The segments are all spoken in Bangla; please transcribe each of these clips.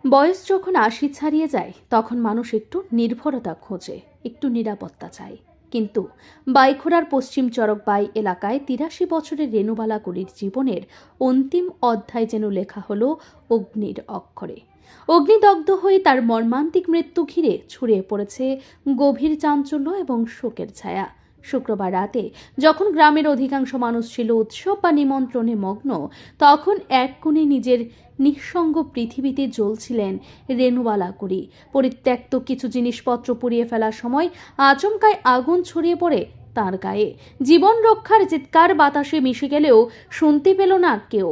বয়স যখন ৮০ ছাড়িয়ে যায় তখন মানুষ একটু নির্ভরতা খোঁজে, একটু নিরাপত্তা চায়। কিন্তু বাইখোড়ার পশ্চিম চরকবাই এলাকায় ৮৩ বছরের রেণুবালা কুড়ির জীবনের অন্তিম অধ্যায় যেন লেখা হলো অগ্নির অক্ষরে। অগ্নিদগ্ধ হয়ে তার মর্মান্তিক মৃত্যু ঘিরে ছড়িয়ে পড়েছে গভীর চাঞ্চল্য এবং শোকের ছায়া। শুক্রবার রাতে যখন গ্রামের অধিকাংশ মানুষ ছিল উৎসব বা নিমন্ত্রণে মগ্ন, তখন এক কোণে নিজের নিঃসঙ্গ পৃথিবীতে জ্বলছিলেন রেণুবালা কুড়ি। পরিত্যক্ত কিছু জিনিসপত্র পুড়িয়ে ফেলার সময় আচমকায় আগুন ছড়িয়ে পড়ে তার গায়ে। জীবন রক্ষার চিৎকার বাতাসে মিশে গেলেও শুনতে পেল না কেউ।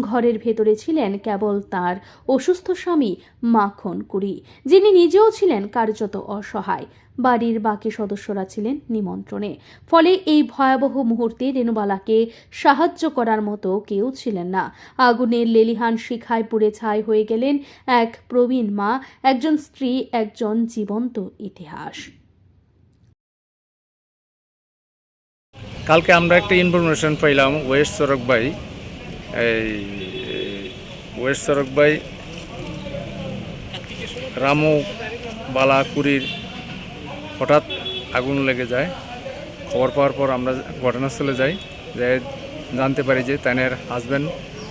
ঘরের ভেতরে ছিলেন কেবল তার অসুস্থ স্বামী মাখন কুড়ি, যিনি নিজেও ছিলেন কার্যত অসহায়। বাড়ির বাকি সদস্যরা ছিলেন নিমন্ত্রণে। ফলে এই ভয়াবহ মুহূর্তে রেণুবালাকে সাহায্য করার মতো কেউ ছিলেন না। আগুনের লেলিহান শিখায় পুড়ে ছাই হয়ে গেলেন এক প্রবীণ মা, একজন স্ত্রী, একজন জীবন্ত ইতিহাস। কালকে আমরা একটা ইনফরমেশন পাইলাম ওয়েস্ট চরকবাই রামু বালা কুড়ির হঠাৎ আগুন লেগে যায়। খবর পাওয়ার পর আমরা ঘটনাস্থলে যাই, জানতে পারি যে তাইনের হাজব্যান্ড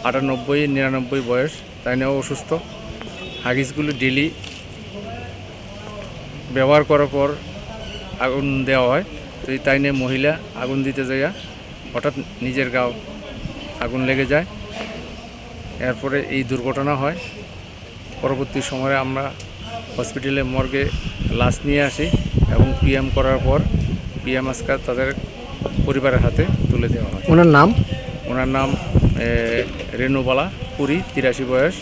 98-99 বয়স, তাইনেও অসুস্থ। হাগিসগুলো ডেলি ব্যবহার করার পর আগুন দেওয়া হয়। তো এই তাইনে মহিলা আগুন দিতে যাইয়া হঠাৎ নিজের গাও আগুন লেগে যায়। এরপরে এই দুর্ঘটনা হয়। পরবর্তী সময়ে আমরা হসপিটালে মর্গে লাশ নিয়ে আসি এবং পিএম করার পর পিএম আজকাল তাদের পরিবারের হাতে তুলে দেওয়া হয়। ওনার নাম রেণুবালা কুড়ি, 83 বয়স।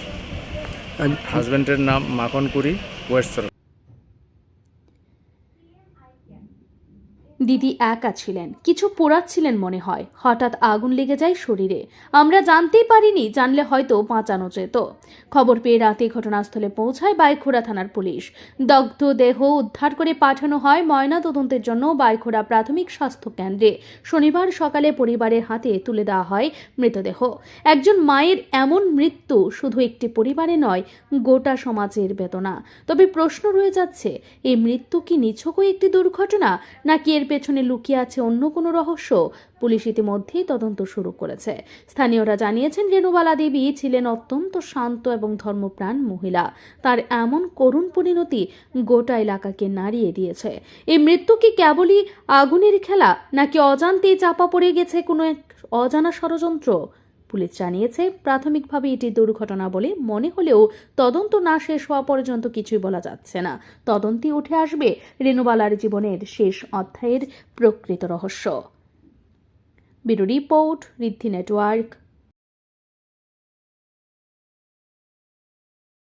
হাজব্যান্ডের নাম মাখন কুড়ি, ওয়েস্ট চরক। দিদি একা ছিলেন, কিছু পোড়াচ্ছিলেন মনে হয়। হঠাৎ আগুন লেগে যায় শরীরে। আমরা জানতেই পারিনি, জানলে হয়তো বাঁচানো যেত। খবর পেয়ে রাতে ঘটনাস্থলে পৌঁছায় বাইখোড়া থানার পুলিশ। দগ্ধ দেহ উদ্ধার করে পাঠানো হয় ময়না তদন্তের জন্য বাইখোড়া প্রাথমিক স্বাস্থ্য কেন্দ্রে। শনিবার সকালে পরিবারের হাতে তুলে দেওয়া হয় মৃতদেহ। একজন মায়ের এমন মৃত্যু শুধু একটি পরিবারে নয়, গোটা সমাজের বেদনা। তবে প্রশ্ন রয়ে যাচ্ছে, এই মৃত্যু কি নিছকই একটি দুর্ঘটনা, নাকি এর পেছনে লুকিয়ে আছে অন্য কোনো রহস্য? পুলিশ ইতিমধ্যেই তদন্ত শুরু করেছে। স্থানীয়রা জানিয়েছেন, রেণুবালা দেবী ছিলেন অত্যন্ত শান্ত এবং ধর্মপ্রাণ মহিলা। তার এমন করুণ পরিণতি গোটা এলাকাকে নাড়িয়ে দিয়েছে। এই মৃত্যু কি কেবলই আগুনের খেলা, নাকি অজান্তেই চাপা পড়ে গেছে কোনো এক অজানা ষড়যন্ত্র? পুলিশ জানিয়েছে, প্রাথমিকভাবে এটি দুর্ঘটনা বলে মনে হলেও তদন্ত না শেষ হওয়া পর্যন্ত কিছুই বলা যাচ্ছে না। তদন্তে উঠে আসবে রেণুবালার জীবনের শেষ অধ্যায়ের প্রকৃত রহস্য। ব্যুরো রিপোর্ট, ঋদ্ধি নেটওয়ার্ক।